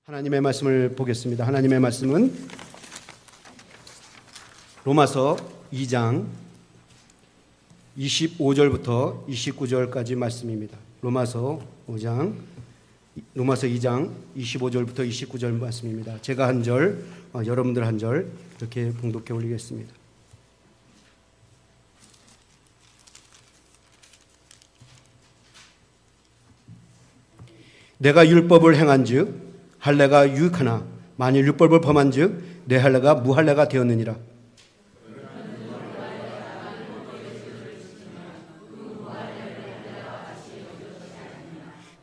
하나님의 말씀을 보겠습니다. 하나님의 말씀은 로마서 2장 25절부터 29절까지 말씀입니다. 로마서 2장 25절부터 29절 말씀입니다. 제가 한 절, 여러분들 한 절 이렇게 봉독해 올리겠습니다. 내가 율법을 행한즉 할례가 유익하나 만일 율법을 범한즉 내 할례가 무할례가 되었느니라.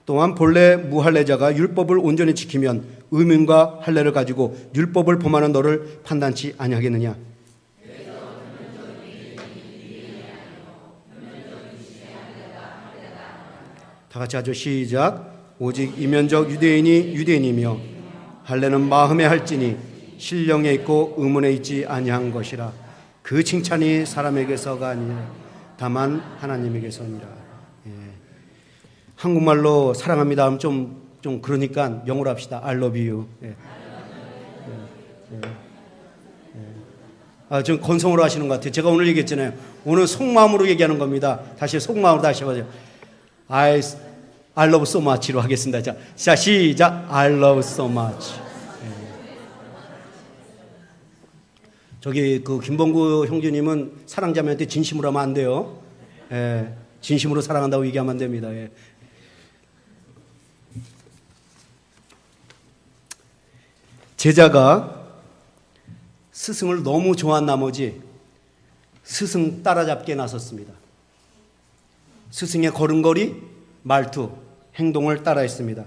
또한 본래 무할례자가 율법을 온전히 지키면 의문과 할례를 가지고 율법을 범하는 너를 판단치 아니하겠느냐. 다 같이 하죠. 시작. 오직 이면적 유대인이 유대인이며 할례는 마음에 할지니 신령에 있고 의문에 있지 아니한 것이라. 그 칭찬이 사람에게서가 아니라 다만 하나님에게서니라. 예. 한국말로 사랑합니다 하면 좀 그러니까 영어로 합시다. I love you. 예. 좀 건성으로 하시는 것 같아요. 제가 오늘 얘기했잖아요. 오늘 속마음으로 얘기하는 겁니다. 다시 속마음으로 다시 해봐요. I love so much로 하겠습니다. 자, 시작. I love so much. 저기 김봉구 형제님은 사랑자매한테 진심으로 하면 안 돼요. 진심으로 사랑한다고 얘기하면 안 됩니다. 제자가 스승을 너무 좋아한 나머지 스승 따라잡기에 나섰습니다. 스승의 걸음걸이, 말투, 행동을 따라했습니다.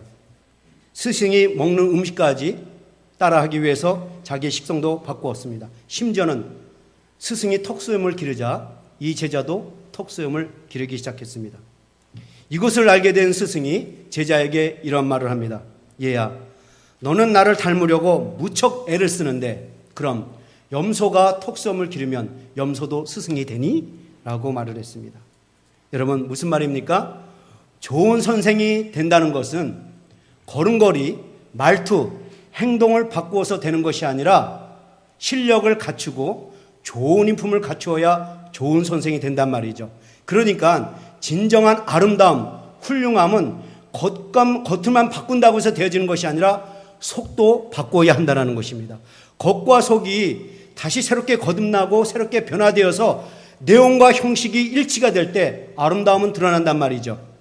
스승이 먹는 음식까지 따라하기 위해서 자기의 식성도 바꾸었습니다. 심지어는 스승이 턱수염을 기르자 이 제자도 턱수염을 기르기 시작했습니다. 이것을 알게 된 스승이 제자에게 이런 말을 합니다. 얘야, 너는 나를 닮으려고 무척 애를 쓰는데 그럼 염소가 턱수염을 기르면 염소도 스승이 되니? 라고 말을 했습니다. 여러분, 무슨 말입니까? 좋은 선생이 된다는 것은 걸음걸이, 말투, 행동을 바꾸어서 되는 것이 아니라 실력을 갖추고 좋은 인품을 갖추어야 좋은 선생이 된단 말이죠. 그러니까 진정한 아름다움, 훌륭함은 겉만 바꾼다고 해서 되어지는 것이 아니라 속도 바꿔야 한다는 것입니다. 겉과 속이 다시 새롭게 거듭나고 새롭게 변화되어서 내용과 형식이 일치가 될 때 아름다움은 드러난단 말이죠.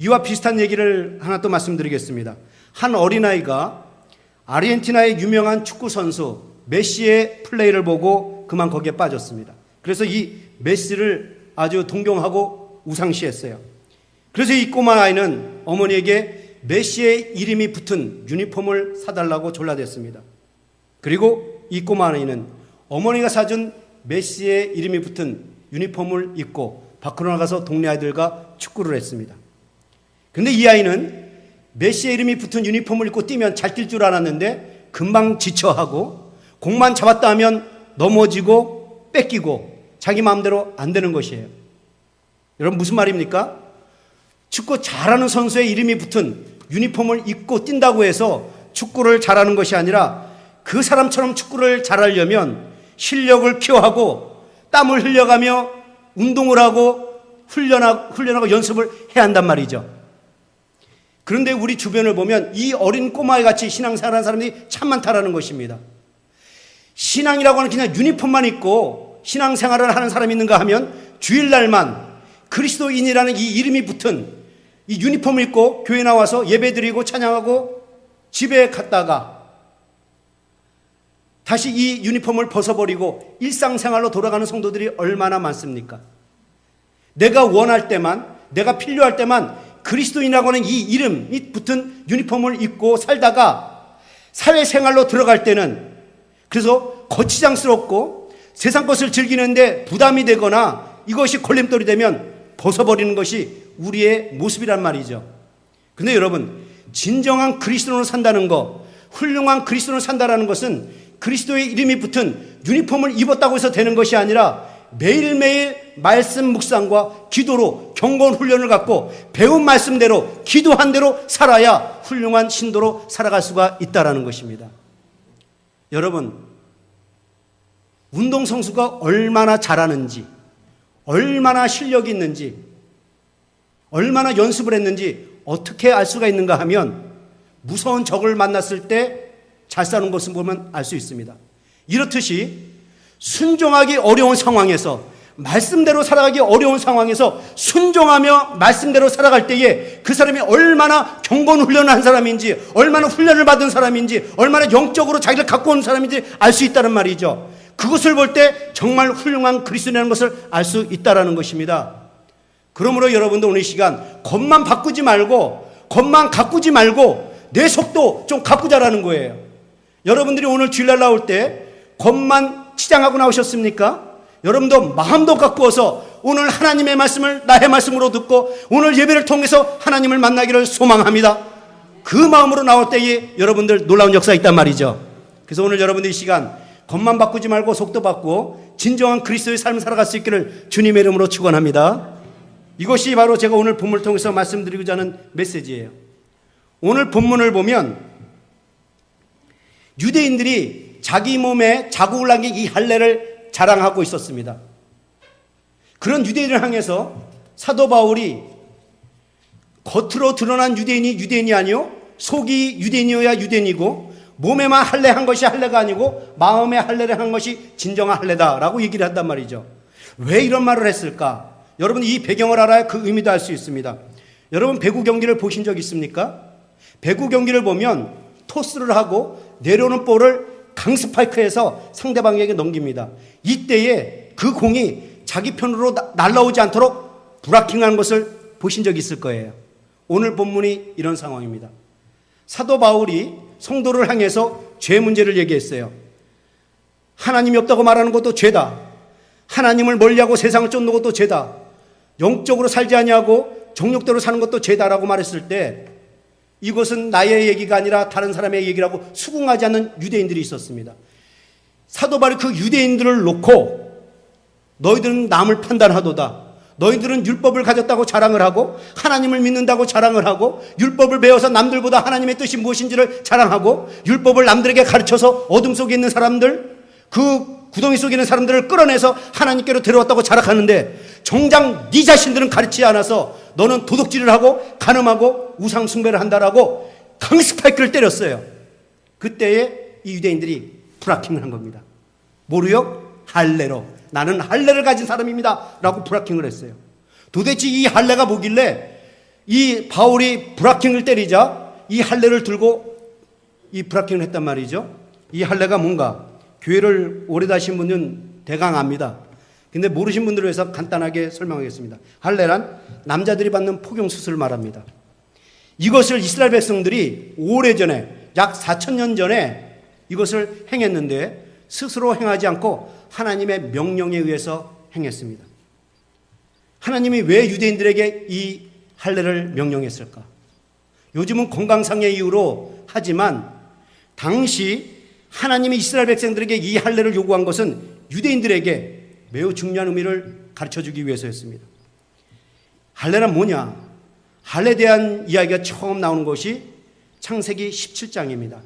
이와 비슷한 얘기를 하나 또 말씀드리겠습니다. 한 어린아이가 아르헨티나의 유명한 축구 선수 메시의 플레이를 보고 그만 거기에 빠졌습니다. 그래서 이 메시를 아주 동경하고 우상시했어요. 그래서 이 꼬마 아이는 어머니에게 메시의 이름이 붙은 유니폼을 사달라고 졸라댔습니다. 그리고 이 꼬마 아이는 어머니가 사준 메시의 이름이 붙은 유니폼을 입고 밖으로 나가서 동네 아이들과 축구를 했습니다. 근데 이 아이는 메시의 이름이 붙은 유니폼을 입고 뛰면 잘 뛸 줄 알았는데 금방 지쳐하고 공만 잡았다 하면 넘어지고 뺏기고 자기 마음대로 안 되는 것이에요. 여러분, 무슨 말입니까? 축구 잘하는 선수의 이름이 붙은 유니폼을 입고 뛴다고 해서 축구를 잘하는 것이 아니라 그 사람처럼 축구를 잘하려면 실력을 키워하고 땀을 흘려가며 운동을 하고 훈련하고 연습을 해야 한단 말이죠. 그런데 우리 주변을 보면 이 어린 꼬마애 같이 신앙생활하는 사람들이 참 많다라는 것입니다. 신앙이라고 하는 그냥 유니폼만 입고 신앙생활을 하는 사람이 있는가 하면 주일날만 그리스도인이라는 이 이름이 붙은 이 유니폼을 입고 교회 나와서 예배드리고 찬양하고 집에 갔다가 다시 이 유니폼을 벗어버리고 일상생활로 돌아가는 성도들이 얼마나 많습니까? 내가 원할 때만, 내가 필요할 때만 그리스도인이라고 하는 이 이름이 붙은 유니폼을 입고 살다가 사회생활로 들어갈 때는 그래서 거치장스럽고 세상 것을 즐기는데 부담이 되거나 이것이 걸림돌이 되면 벗어버리는 것이 우리의 모습이란 말이죠. 그런데 여러분, 진정한 그리스도인으로 산다는 것, 훌륭한 그리스도인으로 산다는 것은 그리스도의 이름이 붙은 유니폼을 입었다고 해서 되는 것이 아니라 매일매일 말씀 묵상과 기도로 경건 훈련을 갖고 배운 말씀대로 기도한 대로 살아야 훌륭한 신도로 살아갈 수가 있다는 것입니다. 여러분, 운동선수가 얼마나 잘하는지, 얼마나 실력이 있는지, 얼마나 연습을 했는지 어떻게 알 수가 있는가 하면 무서운 적을 만났을 때 잘 싸는 것을 보면 알 수 있습니다. 이렇듯이 순종하기 어려운 상황에서, 말씀대로 살아가기 어려운 상황에서 순종하며 말씀대로 살아갈 때에 그 사람이 얼마나 경건 훈련을 한 사람인지, 얼마나 훈련을 받은 사람인지, 얼마나 영적으로 자기를 갖고 온 사람인지 알 수 있다는 말이죠. 그것을 볼 때 정말 훌륭한 그리스도인이라는 것을 알 수 있다는 것입니다. 그러므로 여러분도 오늘 이 시간 겉만 바꾸지 말고, 겉만 가꾸지 말고 내 속도 좀 가꾸자라는 거예요. 여러분들이 오늘 주일날 나올 때 겉만 치장하고 나오셨습니까? 여러분도 마음도 가꾸어서 오늘 하나님의 말씀을 나의 말씀으로 듣고 오늘 예배를 통해서 하나님을 만나기를 소망합니다. 그 마음으로 나올 때에 여러분들 놀라운 역사가 있단 말이죠. 그래서 오늘 여러분들 이 시간 겉만 바꾸지 말고 속도 바꾸고 진정한 그리스도의 삶을 살아갈 수 있기를 주님의 이름으로 축원합니다. 이것이 바로 제가 오늘 본문을 통해서 말씀드리고자 하는 메시지예요. 오늘 본문을 보면 유대인들이 자기 몸에 자국을 남긴 이 할례를 자랑하고 있었습니다. 그런 유대인을 향해서 사도 바울이 겉으로 드러난 유대인이 유대인이 아니요 속이 유대인이어야 유대인이고 몸에만 할례한 것이 할례가 아니고 마음에 할례를 한 것이 진정한 할례다라고 얘기를 한단 말이죠. 왜 이런 말을 했을까? 여러분 이 배경을 알아야 그 의미도 알 수 있습니다. 여러분 배구 경기를 보신 적 있습니까? 배구 경기를 보면 토스를 하고 내려오는 볼을 강스파이크해서 상대방에게 넘깁니다. 이때에 그 공이 자기 편으로 날아오지 않도록 브라킹하는 것을 보신 적이 있을 거예요. 오늘 본문이 이런 상황입니다. 사도 바울이 성도를 향해서 죄 문제를 얘기했어요. 하나님이 없다고 말하는 것도 죄다. 하나님을 멀리하고 세상을 쫓는 것도 죄다. 영적으로 살지 아니하고 정욕대로 사는 것도 죄다라고 말했을 때 이것은 나의 얘기가 아니라 다른 사람의 얘기라고 수긍하지 않는 유대인들이 있었습니다. 사도 바울이 그 유대인들을 놓고 너희들은 남을 판단하도다. 너희들은 율법을 가졌다고 자랑을 하고 하나님을 믿는다고 자랑을 하고 율법을 배워서 남들보다 하나님의 뜻이 무엇인지를 자랑하고 율법을 남들에게 가르쳐서 어둠 속에 있는 사람들, 그 구덩이 속에 있는 사람들을 끌어내서 하나님께로 데려왔다고 자랑하는데 정작 네 자신들은 가르치지 않아서 너는 도둑질을 하고 간음하고 우상 숭배를 한다라고 강스파이크를 때렸어요. 그때에 이 유대인들이 브라킹을 한 겁니다. 뭐로요? 할례로. 나는 할례를 가진 사람입니다 라고 브라킹을 했어요. 도대체 이 할례가 뭐길래 이 바울이 브라킹을 때리자 이 할례를 들고 이 브라킹을 했단 말이죠. 이 할례가 뭔가 교회를 오래 다신 분은 대강 압니다. 근데 모르신 분들을 위해서 간단하게 설명하겠습니다. 할례란 남자들이 받는 포경 수술을 말합니다. 이것을 이스라엘 백성들이 오래전에 약 4,000년 전에 이것을 행했는데 스스로 행하지 않고 하나님의 명령에 의해서 행했습니다. 하나님이 왜 유대인들에게 이 할례를 명령했을까? 요즘은 건강상의 이유로 하지만 당시 하나님이 이스라엘 백성들에게 이 할례를 요구한 것은 유대인들에게 매우 중요한 의미를 가르쳐주기 위해서였습니다. 할례란 뭐냐? 할례에 대한 이야기가 처음 나오는 것이 창세기 17장입니다.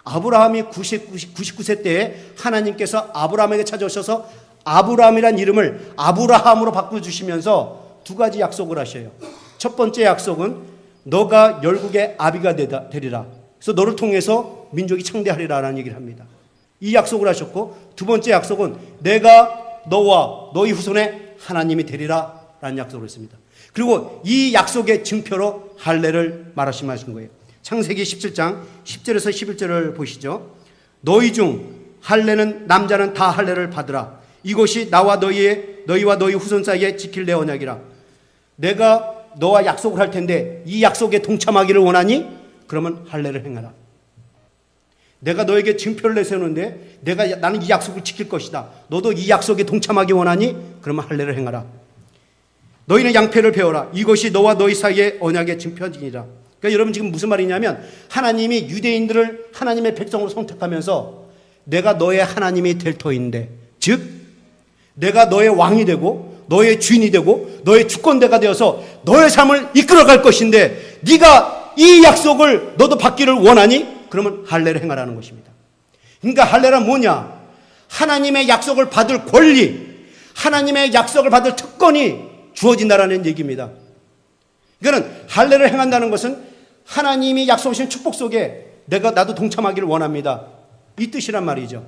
아브라함이 99세 때에 하나님께서 아브라함에게 찾아오셔서 아브라함이란 이름을 아브라함으로 바꿔주시면서 두 가지 약속을 하셔요. 첫 번째 약속은 너가 열국의 아비가 되리라. 그래서 너를 통해서 민족이 창대하리라라는 얘기를 합니다. 이 약속을 하셨고 두 번째 약속은 내가 너와 너희 후손의 하나님이 되리라 라는 약속을 했습니다. 그리고 이 약속의 증표로 할례를 말씀하신 거예요. 창세기 17장 10절에서 11절을 보시죠. 너희 중 할례는 남자는 다 할례를 받으라. 이것이 나와 너희와 너희 후손 사이에 지킬 내 언약이라. 내가 너와 약속을 할 텐데 이 약속에 동참하기를 원하니? 그러면 할례를 행하라. 내가 너에게 증표를 내세우는데 나는 이 약속을 지킬 것이다. 너도 이 약속에 동참하기 원하니? 그러면 할례를 행하라. 너희는 양패를 베어라. 이것이 너와 너희 사이의 언약의 증표이니라. 그러니까 여러분 지금 무슨 말이냐면 하나님이 유대인들을 하나님의 백성으로 선택하면서 내가 너의 하나님이 될 터인데, 즉 내가 너의 왕이 되고 너의 주인이 되고 너의 주권대가 되어서 너의 삶을 이끌어갈 것인데 네가 이 약속을 너도 받기를 원하니? 그러면 할례를 행하라는 것입니다. 그러니까 할례란 뭐냐? 하나님의 약속을 받을 권리, 하나님의 약속을 받을 특권이 주어진다라는 얘기입니다. 그러니까 할례를 행한다는 것은 하나님이 약속하신 축복 속에 나도 동참하기를 원합니다. 이 뜻이란 말이죠.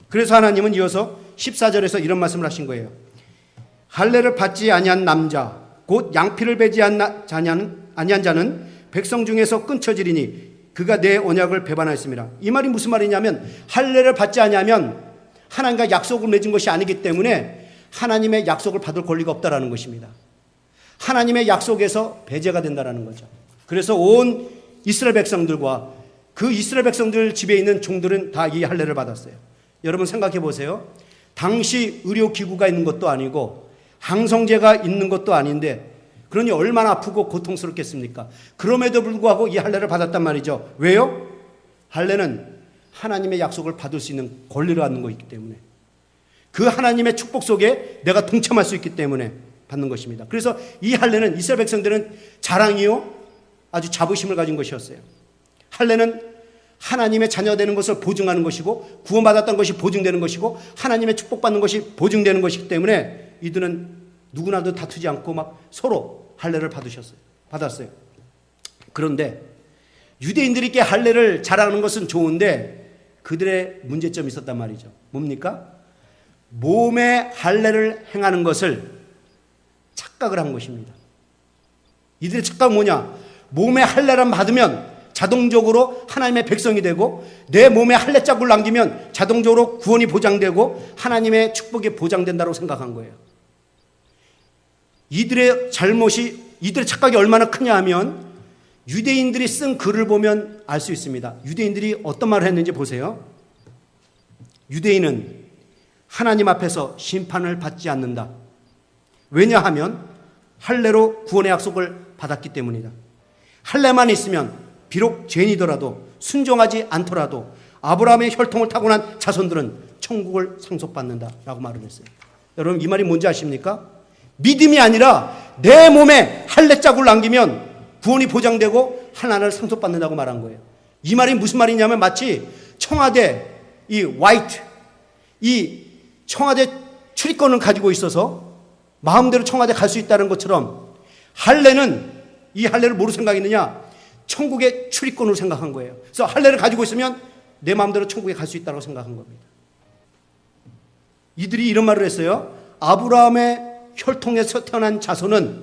그래서 하나님은 이어서 14절에서 이런 말씀을 하신 거예요. 할례를 받지 아니한 남자 곧 양피를 베지 아니한 자는 백성 중에서 끊쳐지리니 그가 내 언약을 배반하였습니다. 이 말이 무슨 말이냐면 할례를 받지 아니하면 하나님과 약속을 맺은 것이 아니기 때문에 하나님의 약속을 받을 권리가 없다라는 것입니다. 하나님의 약속에서 배제가 된다라는 거죠. 그래서 온 이스라엘 백성들과 그 이스라엘 백성들 집에 있는 종들은 다 이 할례를 받았어요. 여러분 생각해 보세요. 당시 의료기구가 있는 것도 아니고 항성제가 있는 것도 아닌데 그러니 얼마나 아프고 고통스럽겠습니까? 그럼에도 불구하고 이 할례를 받았단 말이죠. 왜요? 할례는 하나님의 약속을 받을 수 있는 권리를 갖는 것이기 때문에 그 하나님의 축복 속에 내가 동참할 수 있기 때문에 받는 것입니다. 그래서 이 할례는 이스라엘 백성들은 자랑이요 아주 자부심을 가진 것이었어요. 할례는 하나님의 자녀 되는 것을 보증하는 것이고 구원받았던 것이 보증되는 것이고 하나님의 축복받는 것이 보증되는 것이기 때문에 이들은 누구나도 다투지 않고 막 서로 할례를 받았어요. 그런데 유대인들에게 할례를 자랑하는 것은 좋은데 그들의 문제점이 있었단 말이죠. 뭡니까? 몸에 할례를 행하는 것을 착각을 한 것입니다. 이들의 착각은 뭐냐? 몸에 할례를 받으면 자동적으로 하나님의 백성이 되고 내 몸에 할례 자국을 남기면 자동적으로 구원이 보장되고 하나님의 축복이 보장된다고 생각한 거예요. 이들의 착각이 얼마나 크냐 하면 유대인들이 쓴 글을 보면 알 수 있습니다. 유대인들이 어떤 말을 했는지 보세요. 유대인은 하나님 앞에서 심판을 받지 않는다. 왜냐하면 할례로 구원의 약속을 받았기 때문이다. 할례만 있으면 비록 죄인이더라도 순종하지 않더라도 아브라함의 혈통을 타고난 자손들은 천국을 상속받는다라고 말을 했어요. 여러분 이 말이 뭔지 아십니까? 믿음이 아니라 내 몸에 할례 자국을 남기면 구원이 보장되고 하나님을 상속받는다고 말한 거예요. 이 말이 무슨 말이냐면 마치 청와대 이 청와대 출입권을 가지고 있어서 마음대로 청와대 갈 수 있다는 것처럼 할례는 이 할례를 뭐로 생각했느냐? 천국의 출입권으로 생각한 거예요. 그래서 할례를 가지고 있으면 내 마음대로 천국에 갈 수 있다고 생각한 겁니다. 이들이 이런 말을 했어요. 아브라함의 혈통에서 태어난 자손은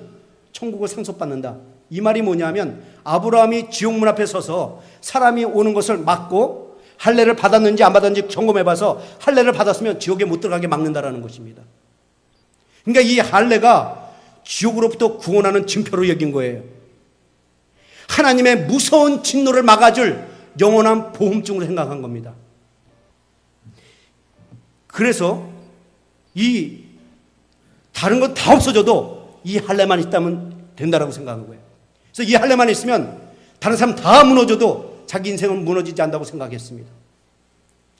천국을 상속받는다. 이 말이 뭐냐면 아브라함이 지옥문 앞에 서서 사람이 오는 것을 막고 할례를 받았는지 안 받았는지 점검해봐서 할례를 받았으면 지옥에 못 들어가게 막는다라는 것입니다. 그러니까 이 할례가 지옥으로부터 구원하는 징표로 여긴 거예요. 하나님의 무서운 진노를 막아줄 영원한 보험증으로 생각한 겁니다. 그래서 이 다른 건 다 없어져도 이 할례만 있다면 된다라고 생각한 거예요. 그래서 이 할례만 있으면 다른 사람 다 무너져도 자기 인생은 무너지지 않는다고 생각했습니다.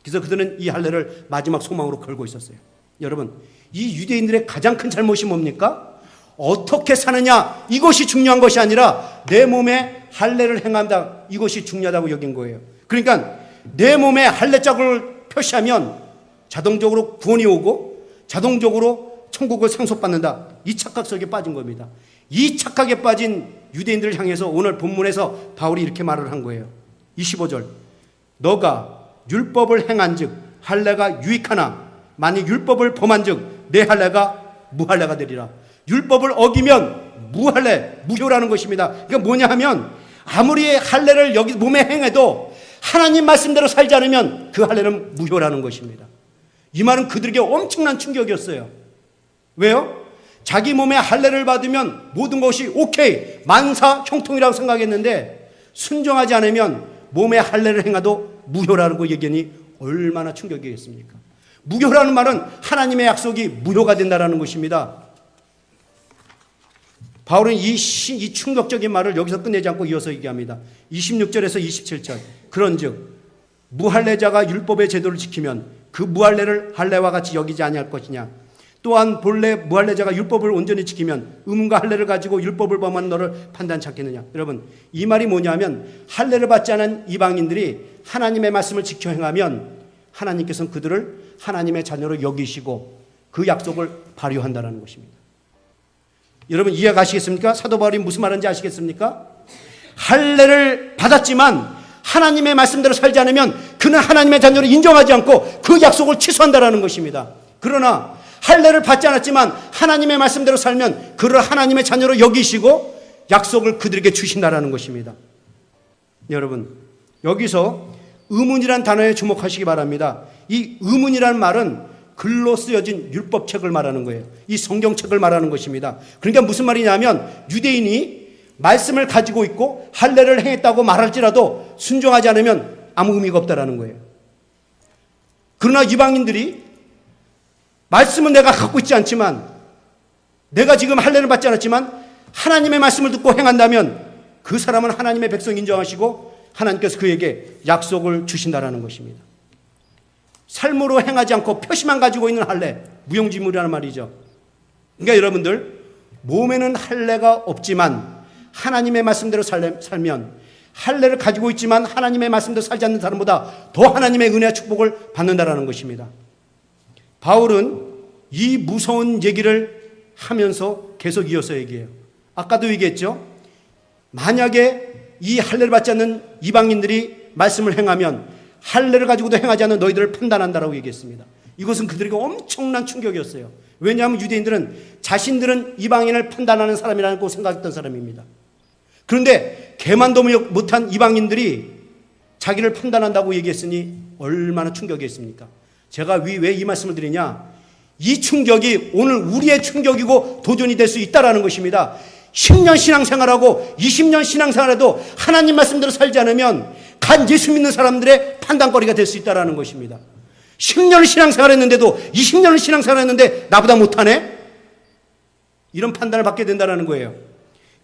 그래서 그들은 이 할례를 마지막 소망으로 걸고 있었어요. 여러분, 이 유대인들의 가장 큰 잘못이 뭡니까? 어떻게 사느냐 이것이 중요한 것이 아니라 내 몸에 할례를 행한다 이것이 중요하다고 여긴 거예요. 그러니까 내 몸에 할례 자국을 표시하면 자동적으로 구원이 오고 자동적으로 천국을 상속받는다. 이 착각 속에 빠진 겁니다. 이 착각에 빠진 유대인들을 향해서 오늘 본문에서 바울이 이렇게 말을 한 거예요. 25절 너가 율법을 행한즉 할례가 유익하나 만일 율법을 범한즉 내 할례가 무할례가 되리라. 율법을 어기면 무할례, 무효라는 것입니다. 그러니까 뭐냐 하면 아무리 할례를 여기 몸에 행해도 하나님 말씀대로 살지 않으면 그 할례는 무효라는 것입니다. 이 말은 그들에게 엄청난 충격이었어요. 왜요? 자기 몸에 할례를 받으면 모든 것이 오케이, 만사 형통이라고 생각했는데 순종하지 않으면 몸에 할례를 행해도 무효라는 거 얘기하니 얼마나 충격이겠습니까? 무효라는 말은 하나님의 약속이 무효가 된다는 것입니다. 바울은 이 충격적인 말을 여기서 끝내지 않고 이어서 얘기합니다. 26절에서 27절 그런즉 무할례자가 율법의 제도를 지키면 그 무할례를 할례와 같이 여기지 아니할 것이냐 또한 본래 무할례자가 율법을 온전히 지키면 의문과 할례를 가지고 율법을 범한 너를 판단치 않겠느냐. 여러분, 이 말이 뭐냐면 할례를 받지 않은 이방인들이 하나님의 말씀을 지켜 행하면 하나님께서는 그들을 하나님의 자녀로 여기시고 그 약속을 발휘한다는 것입니다. 여러분 이해 가시겠습니까? 사도 바울이 무슨 말인지 아시겠습니까? 할례를 받았지만 하나님의 말씀대로 살지 않으면 그는 하나님의 자녀로 인정하지 않고 그 약속을 취소한다는 것입니다. 그러나 할례를 받지 않았지만 하나님의 말씀대로 살면 그를 하나님의 자녀로 여기시고 약속을 그들에게 주신다는 것입니다. 여러분 여기서 의문이란 단어에 주목하시기 바랍니다. 이 의문이라는 말은 글로 쓰여진 율법책을 말하는 거예요. 이 성경책을 말하는 것입니다. 그러니까 무슨 말이냐면 유대인이 말씀을 가지고 있고 할례를 행했다고 말할지라도 순종하지 않으면 아무 의미가 없다라는 거예요. 그러나 이방인들이 말씀은 내가 갖고 있지 않지만 내가 지금 할례를 받지 않았지만 하나님의 말씀을 듣고 행한다면 그 사람은 하나님의 백성 인정하시고 하나님께서 그에게 약속을 주신다라는 것입니다. 삶으로 행하지 않고 표시만 가지고 있는 할례, 무용지물이라는 말이죠. 그러니까 여러분들 몸에는 할례가 없지만 하나님의 말씀대로 살면 할례를 가지고 있지만 하나님의 말씀대로 살지 않는 사람보다 더 하나님의 은혜와 축복을 받는다라는 것입니다. 바울은 이 무서운 얘기를 하면서 계속 이어서 얘기해요. 아까도 얘기했죠. 만약에 이 할례를 받지 않는 이방인들이 말씀을 행하면 할례를 가지고도 행하지 않는 너희들을 판단한다라고 얘기했습니다. 이것은 그들에게 엄청난 충격이었어요. 왜냐하면 유대인들은 자신들은 이방인을 판단하는 사람이라고 생각했던 사람입니다. 그런데 개만도 못한 이방인들이 자기를 판단한다고 얘기했으니 얼마나 충격이었습니까? 제가 왜 이 말씀을 드리냐? 이 충격이 오늘 우리의 충격이고 도전이 될 수 있다는 것입니다. 10년 신앙생활하고 20년 신앙생활해도 하나님 말씀대로 살지 않으면 간 예수 믿는 사람들의 판단거리가 될 수 있다는 것입니다. 10년을 신앙생활했는데도 20년을 신앙생활했는데 나보다 못하네? 이런 판단을 받게 된다는 거예요.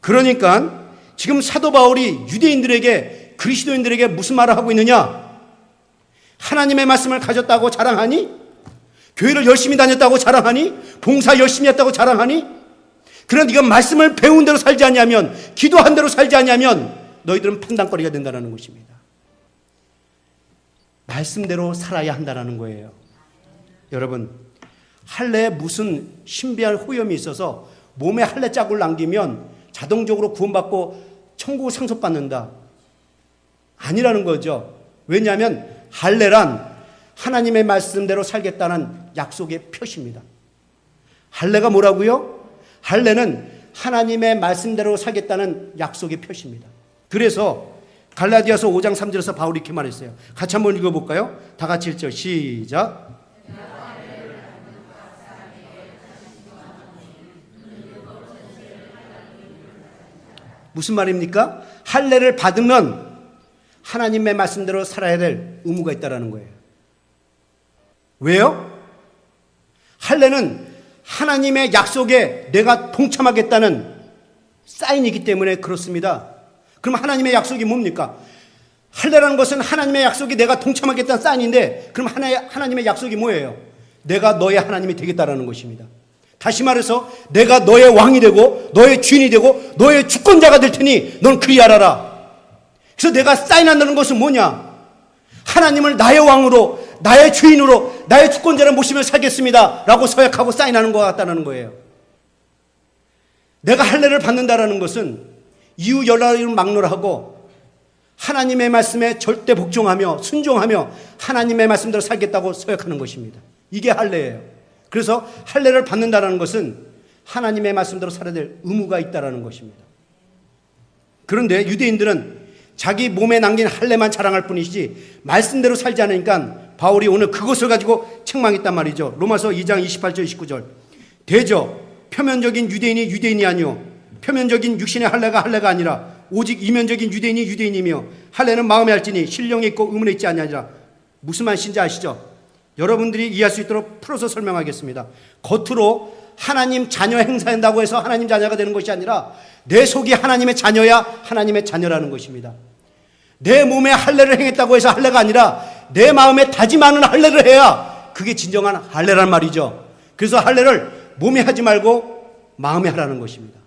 그러니까 지금 사도 바울이 유대인들에게 그리스도인들에게 무슨 말을 하고 있느냐? 하나님의 말씀을 가졌다고 자랑하니? 교회를 열심히 다녔다고 자랑하니? 봉사 열심히 했다고 자랑하니? 그런데 네가 말씀을 배운 대로 살지 않냐면, 기도한 대로 살지 않냐면 너희들은 판단거리가 된다는 것입니다. 말씀대로 살아야 한다는 거예요. 여러분, 할례에 무슨 신비한 호염이 있어서 몸에 할례 자국을 남기면 자동적으로 구원받고 천국을 상속받는다. 아니라는 거죠. 왜냐하면 할례란 하나님의 말씀대로 살겠다는 약속의 표시입니다. 할례가 뭐라고요? 할례는 하나님의 말씀대로 살겠다는 약속의 표시입니다. 그래서 갈라디아서 5장 3절에서 바울이 이렇게 말했어요. 같이 한번 읽어볼까요? 다 같이 1절 시작. 무슨 말입니까? 할례를 받으면 하나님의 말씀대로 살아야 될 의무가 있다는 거예요. 왜요? 할례는 하나님의 약속에 내가 동참하겠다는 사인이기 때문에 그렇습니다. 그럼 하나님의 약속이 뭡니까? 할례라는 것은 하나님의 약속이 내가 동참하겠다는 사인인데 그럼 하나님의 약속이 뭐예요? 내가 너의 하나님이 되겠다라는 것입니다. 다시 말해서 내가 너의 왕이 되고 너의 주인이 되고 너의 주권자가 될 테니 넌 그리 알아라. 그래서 내가 사인한다는 것은 뭐냐? 하나님을 나의 왕으로 나의 주인으로 나의 주권자를 모시며 살겠습니다 라고 서약하고 사인하는 것 같다는 거예요. 내가 할례를 받는다라는 것은 이유 연락을 막론하고 하나님의 말씀에 절대 복종하며 순종하며 하나님의 말씀대로 살겠다고 서약하는 것입니다. 이게 할례예요. 그래서 할례를 받는다는 것은 하나님의 말씀대로 살아야 될 의무가 있다는 것입니다. 그런데 유대인들은 자기 몸에 남긴 할례만 자랑할 뿐이지 말씀대로 살지 않으니까 바울이 오늘 그것을 가지고 책망했단 말이죠. 로마서 2장 28절 29절. 대저 표면적인 유대인이 유대인이 아니요 표면적인 육신의 할례가 할례가 아니라 오직 이면적인 유대인이 유대인이며 할례는 마음에 할지니 신령에 있고 의문에 있지 아니하니라. 무슨 말인지 아시죠? 여러분들이 이해할 수 있도록 풀어서 설명하겠습니다. 겉으로 하나님 자녀 행사한다고 해서 하나님 자녀가 되는 것이 아니라 내 속이 하나님의 자녀야 하나님의 자녀라는 것입니다. 내 몸에 할례를 행했다고 해서 할례가 아니라 내 마음에 다짐하는 할례를 해야 그게 진정한 할례란 말이죠. 그래서 할례를 몸에 하지 말고 마음에 하라는 것입니다.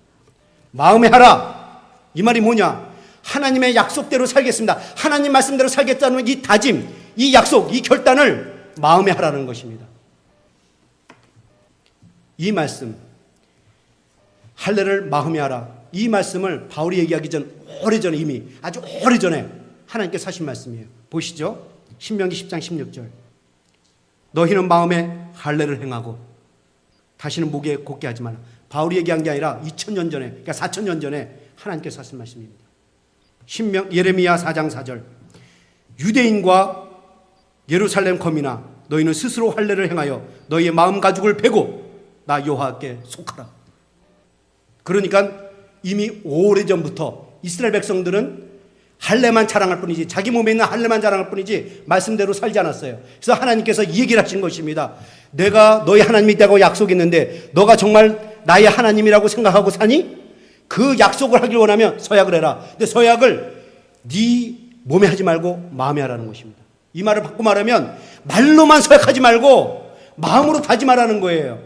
마음에 하라. 이 말이 뭐냐? 하나님의 약속대로 살겠습니다. 하나님 말씀대로 살겠다는 이 다짐, 이 약속, 이 결단을 마음에 하라는 것입니다. 이 말씀, 할례를 마음에 하라. 이 말씀을 바울이 얘기하기 전 오래전에, 이미 아주 오래전에 하나님께서 하신 말씀이에요. 보시죠. 신명기 10장 16절. 너희는 마음에 할례를 행하고 다시는 목에 곱게 하지 말라. 바울이 얘기한 게 아니라 2000년 전에, 그러니까 4000년 전에 하나님께서 하신 말씀입니다. 예레미야 4장 4절. 유대인과 예루살렘 거민아, 너희는 스스로 할례를 행하여 너희의 마음 가죽을 베고 나 여호와께 속하라. 그러니까 이미 오래전부터 이스라엘 백성들은 할례만 자랑할 뿐이지, 자기 몸에 있는 할례만 자랑할 뿐이지 말씀대로 살지 않았어요. 그래서 하나님께서 이 얘기를 하신 것입니다. 내가 너희 하나님이라고 약속했는데 너가 정말 나의 하나님이라고 생각하고 사니? 그 약속을 하길 원하면 서약을 해라. 근데 서약을 네 몸에 하지 말고 마음에 하라는 것입니다. 이 말을 바꿔 말하면 말로만 서약하지 말고 마음으로 다짐하라는 거예요.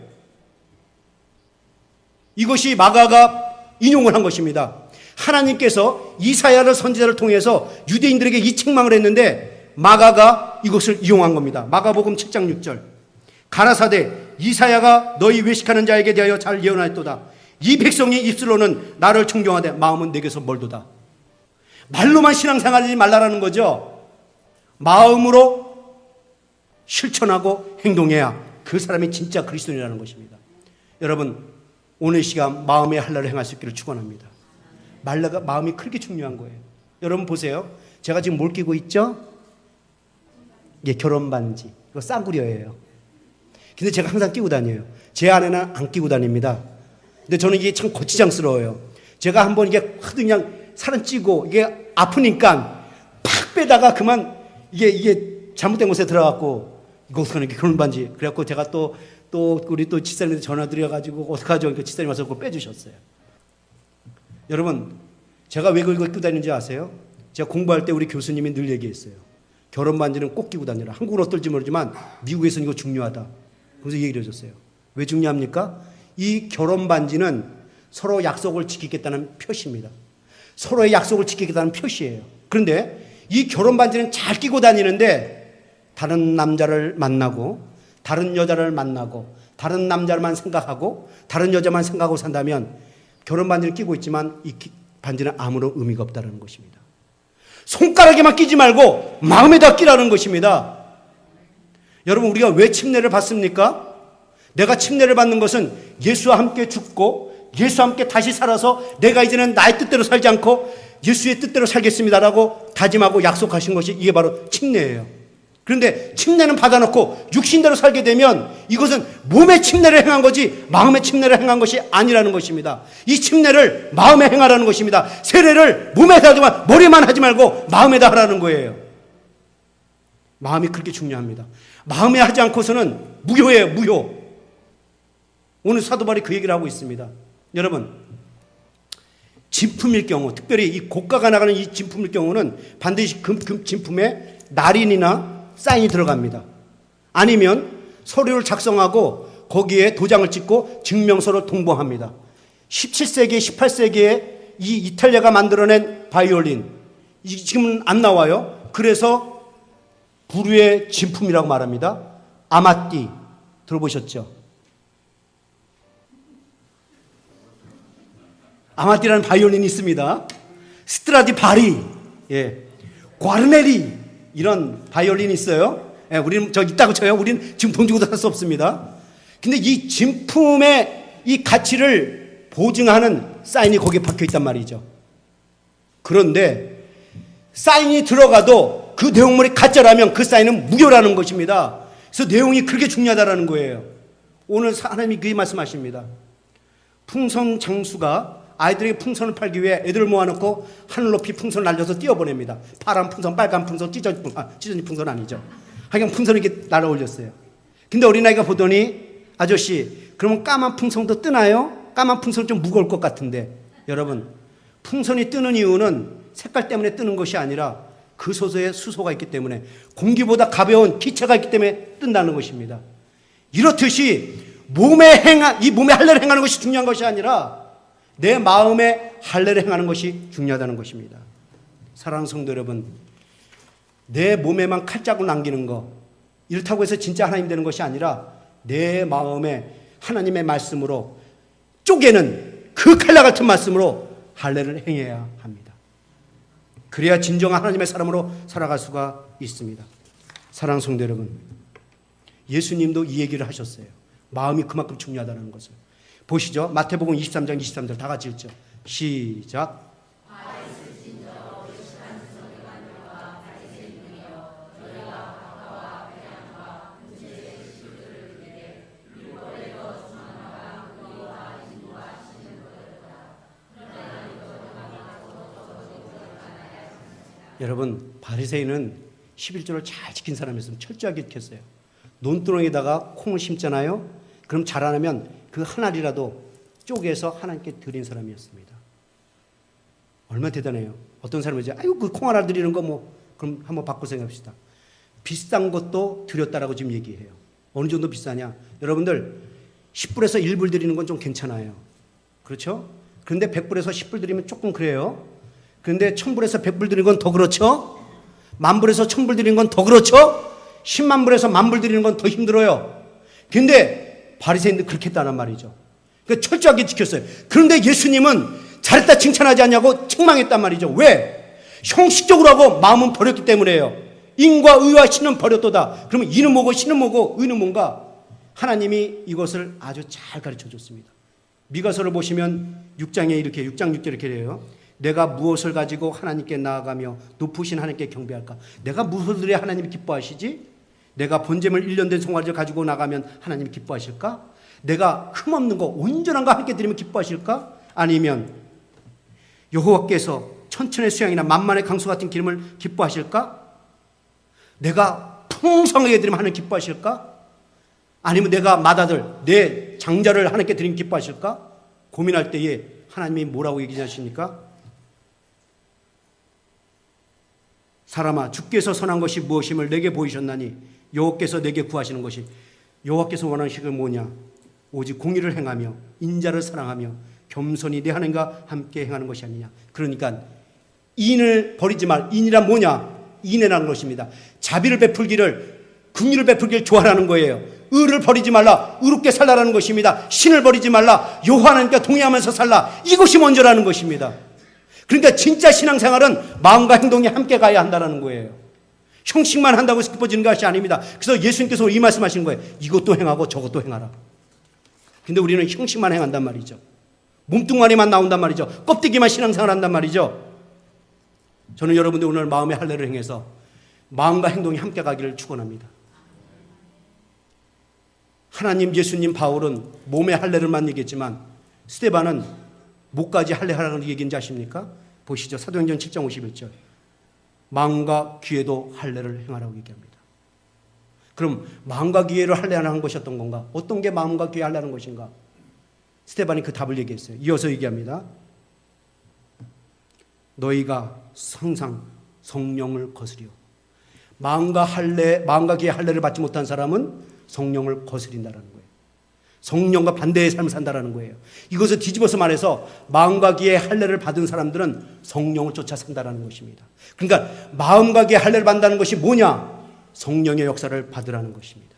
이것이 마가가 인용을 한 것입니다. 하나님께서 이사야를 선지자를 통해서 유대인들에게 이 책망을 했는데 마가가 이것을 이용한 겁니다. 마가복음 7장 6절. 가라사대 이사야가 너희 외식하는 자에게 대하여 잘 예언하였도다. 이 백성의 입술로는 나를 존경하되 마음은 내게서 멀도다. 말로만 신앙생활하지 말라라는 거죠. 마음으로 실천하고 행동해야 그 사람이 진짜 그리스도인이라는 것입니다. 여러분, 오늘 시간 마음의 할례를 행할 수 있기를 축원합니다. 마음이 그렇게 중요한 거예요. 여러분 보세요. 제가 지금 뭘 끼고 있죠? 이게 결혼 반지. 이거 쌍구려예요. 근데 제가 항상 끼고 다녀요. 제 아내는 안 끼고 다닙니다. 근데 저는 이게 참 거치장스러워요. 제가 한번 이게 그냥 살은 찌고 이게 아프니까 팍 빼다가 그만 이게 잘못된 곳에 들어갔고 이거 어떡하는 게 결혼 반지. 그래갖고 제가 또 우리 또 집사님한테 전화 드려가지고 어떡하죠? 그러니까 집사님 와서 그걸 빼주셨어요. 여러분, 제가 왜 그걸 끼고 다니는지 아세요? 제가 공부할 때 우리 교수님이 늘 얘기했어요. 결혼 반지는 꼭 끼고 다니라. 한국은 어떨지 모르지만 미국에서는 이거 중요하다. 그래서 얘기를 해줬어요. 왜 중요합니까? 이 결혼 반지는 서로 약속을 지키겠다는 표시입니다. 서로의 약속을 지키겠다는 표시예요. 그런데 이 결혼 반지는 잘 끼고 다니는데 다른 남자를 만나고 다른 여자를 만나고 다른 남자만 생각하고 다른 여자만 생각하고 산다면 결혼 반지를 끼고 있지만 이 반지는 아무런 의미가 없다는 것입니다. 손가락에만 끼지 말고 마음에다 끼라는 것입니다. 여러분, 우리가 왜 침례를 받습니까? 내가 침례를 받는 것은 예수와 함께 죽고 예수와 함께 다시 살아서 내가 이제는 나의 뜻대로 살지 않고 예수의 뜻대로 살겠습니다라고 다짐하고 약속하신 것이 이게 바로 침례예요. 그런데 침례는 받아놓고 육신대로 살게 되면 이것은 몸의 침례를 행한 거지 마음의 침례를 행한 것이 아니라는 것입니다. 이 침례를 마음에 행하라는 것입니다. 세례를 몸에다 하지만 머리만 하지 말고 마음에다 하라는 거예요. 마음이 그렇게 중요합니다. 마음에 하지 않고서는 무효예요. 무효. 오늘 사도 바울이 그 얘기를 하고 있습니다. 여러분, 진품일 경우, 특별히 이 고가가 나가는 이 진품일 경우는 반드시 진품에 날인이나 사인이 들어갑니다. 아니면 서류를 작성하고 거기에 도장을 찍고 증명서를 동봉합니다. 17세기, 18세기에 이 이탈리아가 만들어낸 바이올린, 지금은 안 나와요. 그래서 부류의 진품이라고 말합니다. 아마띠 들어보셨죠? 아마띠라는 바이올린이 있습니다. 스트라디바리, 과르네리 이런 바이올린이 있어요. 우리는 저 있다고 쳐요. 우리는 지금 돈 주고도 살 수 없습니다. 근데 이 진품의 이 가치를 보증하는 사인이 거기에 박혀 있단 말이죠. 그런데 사인이 들어가도 그 내용물이 가짜라면 그 사인은 무효라는 것입니다. 그래서 내용이 그렇게 중요하다는 거예요. 오늘 하나님이 그 말씀하십니다. 풍선 장수가 아이들에게 풍선을 팔기 위해 애들을 모아놓고 하늘 높이 풍선을 날려서 띄워보냅니다. 파란 풍선, 빨간 풍선, 찢어진 풍선 아니죠. 하여간 풍선이 이렇게 날아올렸어요. 근데 어린아이가 보더니 아저씨, 그러면 까만 풍선도 뜨나요? 까만 풍선은 좀 무거울 것 같은데. 여러분, 풍선이 뜨는 이유는 색깔 때문에 뜨는 것이 아니라 그 소소에 수소가 있기 때문에 공기보다 가벼운 기체가 있기 때문에 뜬다는 것입니다. 이렇듯이 이 몸의 할례를 행하는 것이 중요한 것이 아니라 내 마음의 할례를 행하는 것이 중요하다는 것입니다. 사랑하는 성도 여러분, 내 몸에만 칼자국 남기는 거, 이렇다고 해서 진짜 하나님 되는 것이 아니라 내 마음에 하나님의 말씀으로 쪼개는 그 칼날 같은 말씀으로 할례를 행해야 합니다. 그래야 진정한 하나님의 사람으로 살아갈 수가 있습니다. 사랑하는 성도 여러분, 예수님도 이 얘기를 하셨어요. 마음이 그만큼 중요하다는 것을. 보시죠. 마태복음 23장 23절 다 같이 읽죠. 시작. 여러분, 바리새인은 11조를 잘 지킨 사람이었으면 철저하게 지켰어요. 논두렁에다가 콩을 심잖아요. 그럼 자라나면 그 한 알이라도 쪼개서 하나님께 드린 사람이었습니다. 얼마나 대단해요. 어떤 사람이 이제 아유 그 콩 하나 드리는 거 뭐 그럼 한번 바꿔 생각합시다. 비싼 것도 드렸다라고 지금 얘기해요. 어느 정도 비싸냐? 여러분들 10불에서 1불 드리는 건 좀 괜찮아요. 그렇죠? 그런데 100불에서 10불 드리면 조금 그래요. 그런데 1000불에서 100불 드리는 건 더 그렇죠? 10,000불에서 1000불 드리는 건 더 그렇죠? 10만 불에서 10,000불 드리는 건 더 힘들어요. 근데 바리새인들 그렇게 했다는 말이죠. 그러니까 철저하게 지켰어요. 그런데 예수님은 잘했다 칭찬하지 않냐고 책망했단 말이죠. 왜? 형식적으로 하고 마음은 버렸기 때문에요. 인과 의와 신은 버렸도다. 그러면 이는 뭐고 신은 뭐고 의는 뭔가? 하나님이 이것을 아주 잘 가르쳐 줬습니다. 미가서를 보시면 6장 6절 이렇게 해요. 내가 무엇을 가지고 하나님께 나아가며 높으신 하나님께 경배할까? 내가 무엇을 드려야 하나님이 기뻐하시지? 내가 번제물 1년 된 송아지를 가지고 나가면 하나님이 기뻐하실까? 내가 흠없는 거 온전한 거 하나님께 드리면 기뻐하실까? 아니면 여호와께서 천천의 수양이나 만만의 강수 같은 기름을 기뻐하실까? 내가 풍성하게 드리면 하나님 기뻐하실까? 아니면 내가 맏아들 내 장자를 하나님께 드리면 기뻐하실까? 고민할 때에 하나님이 뭐라고 얘기하십니까? 사람아, 주께서 선한 것이 무엇임을 내게 보이셨나니 여호와께서 내게 구하시는 것이, 여호와께서 원하시는 것이 뭐냐? 오직 공의를 행하며 인자를 사랑하며 겸손히 내 하나님과 함께 행하는 것이 아니냐. 그러니까 인을 버리지 말. 인이란 뭐냐? 인애라는 것입니다. 자비를 베풀기를, 긍휼을 베풀기를 좋아하라는 거예요. 의를 버리지 말라. 의롭게 살라라는 것입니다. 신을 버리지 말라. 여호와 하나님과 동행하면서 살라. 이것이 먼저라는 것입니다. 그러니까 진짜 신앙생활은 마음과 행동이 함께 가야 한다는 거예요. 형식만 한다고 해서 기뻐지는 것이 아닙니다. 그래서 예수님께서 이 말씀하시는 거예요. 이것도 행하고 저것도 행하라. 근데 우리는 형식만 행한단 말이죠. 몸뚱아리만 나온단 말이죠. 껍데기만 신앙생활 한단 말이죠. 저는 여러분들 오늘 마음의 할례를 행해서 마음과 행동이 함께 가기를 축원합니다. 하나님, 예수님, 바울은 몸의 할례를만 얘기했지만 스데반은 목까지 할례하라는 얘기인지 아십니까? 보시죠. 사도행전 7장 51절. 마음과 귀에도 할례를 행하라고 얘기합니다. 그럼 마음과 귀에를 할례하는 것이 어떤 건가? 어떤 게 마음과 귀에 할례하는 것인가? 스데반이 그 답을 얘기했어요. 이어서 얘기합니다. 너희가 항상 성령을 거스려. 마음과 귀의 할례를 받지 못한 사람은 성령을 거스린다라는 거예요. 성령과 반대의 삶을 산다라는 거예요. 이것을 뒤집어서 말해서 마음과 귀의 할례를 받은 사람들은 성령을 쫓아 산다라는 것입니다. 그러니까 마음과 귀의 할례를 받는다는 것이 뭐냐? 성령의 역사를 받으라는 것입니다.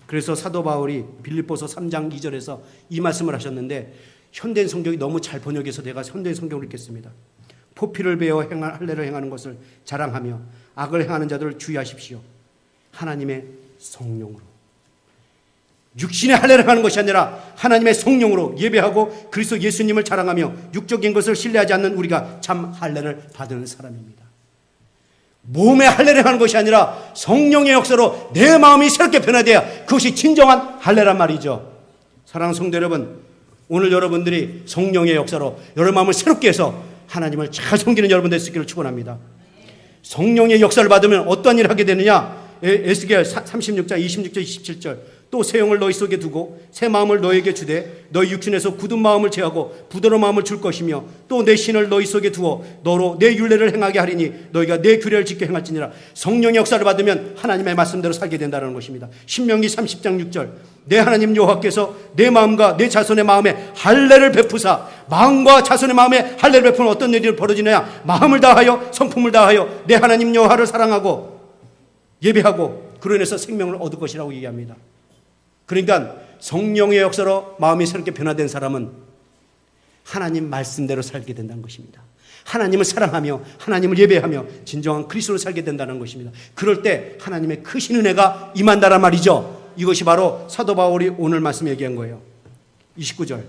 그래서 사도 바울이 빌립보서 3장 2절에서 이 말씀을 하셨는데 현대인 성경이 너무 잘 번역해서 내가 현대인 성경을 읽겠습니다. 포피를 베어 할례를 행하는 것을 자랑하며 악을 행하는 자들을 주의하십시오. 하나님의 성령으로. 육신의 할례를 하는 것이 아니라 하나님의 성령으로 예배하고 그리스도 예수님을 자랑하며 육적인 것을 신뢰하지 않는 우리가 참 할례를 받은 사람입니다. 몸의 할례를 하는 것이 아니라 성령의 역사로 내 마음이 새롭게 변화돼야 그것이 진정한 할례란 말이죠. 사랑하는 성도 여러분, 오늘 여러분들이 성령의 역사로 여러분 마음을 새롭게 해서 하나님을 잘 섬기는 여러분 될 수 있기를 축원합니다. 성령의 역사를 받으면 어떤 일을 하게 되느냐? 에스겔 36장 26절 27절 또 새 영을 너희 속에 두고 새 마음을 너희에게 주되 너희 육신에서 굳은 마음을 제하고 부드러운 마음을 줄 것이며 또 내 신을 너희 속에 두어 너로 내 율례를 행하게 하리니 너희가 내 규례를 지켜 행할지니라. 성령의 역사를 받으면 하나님의 말씀대로 살게 된다는 것입니다. 신명기 30장 6절 내 하나님 여호와께서 내 마음과 내 자손의 마음에 할례를 베푸사 마음과 자손의 마음에 할례를 베푸는 어떤 일이 벌어지느냐 마음을 다하여 성품을 다하여 내 하나님 여호와를 사랑하고 예배하고 그로 인해서 생명을 얻을 것이라고 얘기합니다. 그러니까 성령의 역사로 마음이 새롭게 변화된 사람은 하나님 말씀대로 살게 된다는 것입니다. 하나님을 사랑하며 하나님을 예배하며 진정한 그리스도로 살게 된다는 것입니다. 그럴 때 하나님의 크신 은혜가 임한다란 말이죠. 이것이 바로 사도 바울이 오늘 말씀 얘기한 거예요. 29절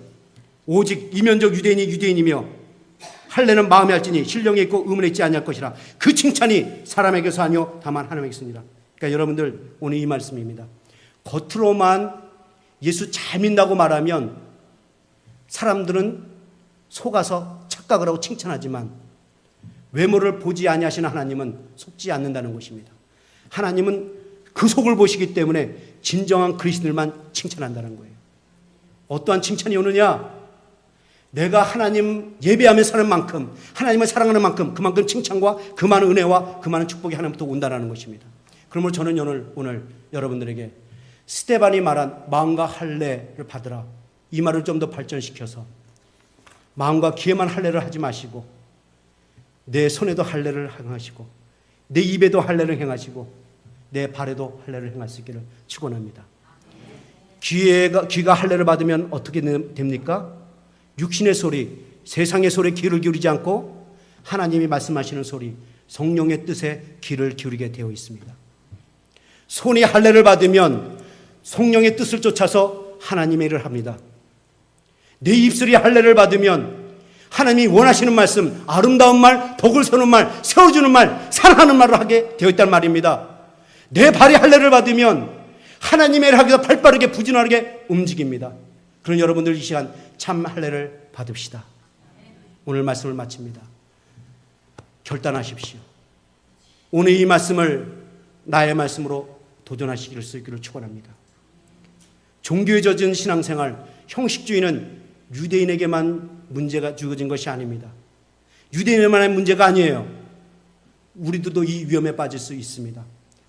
오직 이면적 유대인이 유대인이며 할례는 마음에 할지니 신령에 있고 의문에 있지 아니할 것이라. 그 칭찬이 사람에게서 아니요 다만 하나님에게서니라. 그러니까 여러분들 오늘 이 말씀입니다. 겉으로만 예수 잘 믿는다고 말하면 사람들은 속아서 착각을 하고 칭찬하지만 외모를 보지 아니하시는 하나님은 속지 않는다는 것입니다. 하나님은 그 속을 보시기 때문에 진정한 그리스도들만 칭찬한다는 거예요. 어떠한 칭찬이 오느냐? 내가 하나님 예배하며 사는 만큼 하나님을 사랑하는 만큼 그만큼 칭찬과 그 많은 은혜와 그 많은 축복이 하나님부터 온다는 것입니다. 그러므로 저는 오늘 여러분들에게 스데반이 말한 마음과 할례를 받으라 이 말을 좀 더 발전시켜서 마음과 귀에만 할례를 하지 마시고 내 손에도 할례를 행하시고 내 입에도 할례를 행하시고 내 발에도 할례를 행할 수 있기를 축원합니다. 귀가 할례를 받으면 어떻게 됩니까? 육신의 소리, 세상의 소리에 귀를 기울이지 않고 하나님이 말씀하시는 소리, 성령의 뜻에 귀를 기울이게 되어 있습니다. 손이 할례를 받으면 성령의 뜻을 쫓아서 하나님의 일을 합니다. 내 입술이 할례를 받으면 하나님이 원하시는 말씀, 아름다운 말, 복을 서는 말, 세워주는 말, 사랑하는 말을 하게 되어 있단 말입니다. 내 발이 할례를 받으면 하나님의 일을 하기 위해서 발빠르게 부지런하게 움직입니다. 그런 여러분들 이 시간 참 할례를 받읍시다. 오늘 말씀을 마칩니다. 결단하십시오. 오늘 이 말씀을 나의 말씀으로 도전하시기를 수 있기를 축원합니다. 종교에 젖은 신앙생활, 형식주의는 유대인에게만 문제가 주어진 것이 아닙니다. 유대인에만의 문제가 아니에요. 우리들도 이 위험에 빠질 수 있습니다.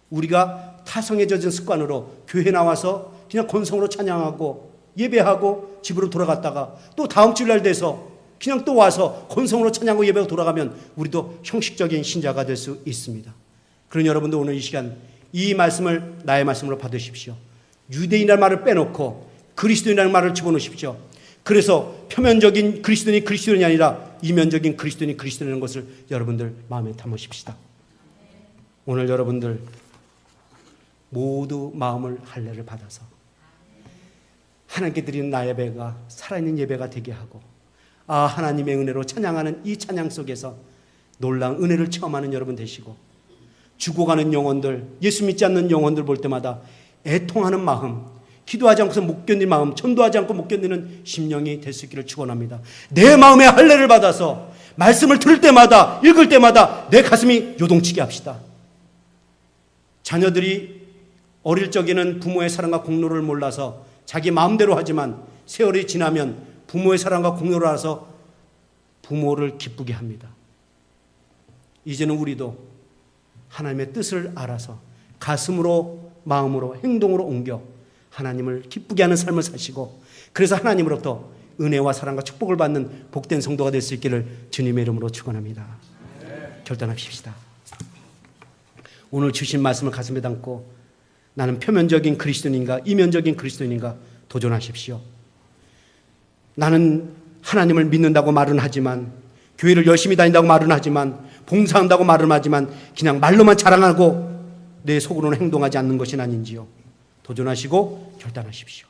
우리가 타성에 젖은 습관으로 교회 나와서 그냥 건성으로 찬양하고 예배하고 집으로 돌아갔다가 또 다음 주일날 돼서 그냥 또 와서 건성으로 찬양하고 예배하고 돌아가면 우리도 형식적인 신자가 될 수 있습니다. 그런 여러분도 오늘 이 시간 이 말씀을 나의 말씀으로 받으십시오. 유대인이라는 말을 빼놓고 그리스도인이라는 말을 집어넣으십시오. 그래서 표면적인 그리스도인이 아니라 이면적인 그리스도인이라는 것을 여러분들 마음에 담으십시다. 오늘 여러분들 모두 마음을 할례를 받아서 하나님께 드리는 나의 예배가 살아있는 예배가 되게 하고 하나님의 은혜로 찬양하는 이 찬양 속에서 놀라운 은혜를 체험하는 여러분 되시고 죽어가는 영혼들, 예수 믿지 않는 영혼들 볼 때마다 애통하는 마음, 기도하지 않고서 못 견디는 마음, 전도하지 않고 못 견디는 심령이 될 수 있기를 축원합니다. 내 마음에 할례를 받아서 말씀을 들을 때마다 읽을 때마다 내 가슴이 요동치게 합시다. 자녀들이 어릴 적에는 부모의 사랑과 공로를 몰라서 자기 마음대로 하지만 세월이 지나면 부모의 사랑과 공로를 알아서 부모를 기쁘게 합니다. 이제는 우리도 하나님의 뜻을 알아서 가슴으로 마음으로 행동으로 옮겨 하나님을 기쁘게 하는 삶을 사시고 그래서 하나님으로부터 은혜와 사랑과 축복을 받는 복된 성도가 될 수 있기를 주님의 이름으로 축원합니다. 결단하십시다. 오늘 주신 말씀을 가슴에 담고 나는 표면적인 그리스도인인가 이면적인 그리스도인인가 도전하십시오. 나는 하나님을 믿는다고 말은 하지만 교회를 열심히 다닌다고 말은 하지만 봉사한다고 말은 하지만 그냥 말로만 자랑하고 내 속으로는 행동하지 않는 것이 아닌지요. 도전하시고 결단하십시오.